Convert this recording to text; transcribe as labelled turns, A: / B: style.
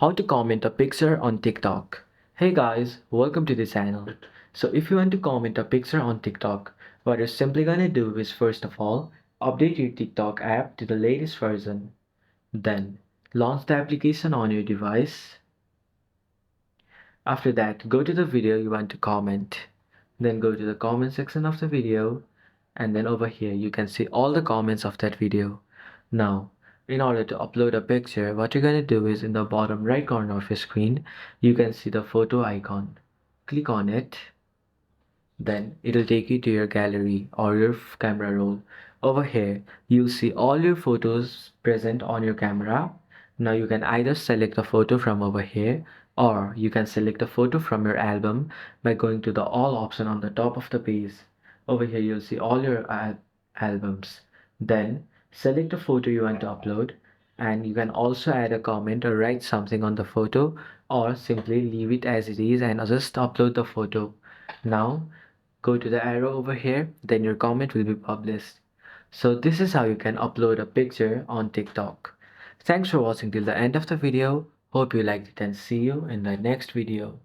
A: How to comment a picture on TikTok. Hey guys, welcome to the channel. So if you want to comment a picture on TikTok, what you're simply gonna do is first of all, update your TikTok app to the latest version. Then launch the application on your device. After that, go to the video you want to comment. Then go to the comment section of the video, and then over here you can see all the comments of that video. Now, in order to upload a picture, what you're going to do is in the bottom right corner of your screen, you can see the photo icon. Click on it, then it'll take you to your gallery or your camera roll. Over here, you'll see all your photos present on your camera. Now you can either select a photo from over here or you can select a photo from your album by going to the all option on the top of the page. Over here, you'll see all your albums. Then select a photo you want to upload, and you can also add a comment or write something on the photo or simply leave it as it is and just upload the photo. Now go to the arrow over here, then your comment will be published. So this is how you can upload a picture on TikTok. Thanks for watching till the end of the video. Hope you liked it and see you in the next video.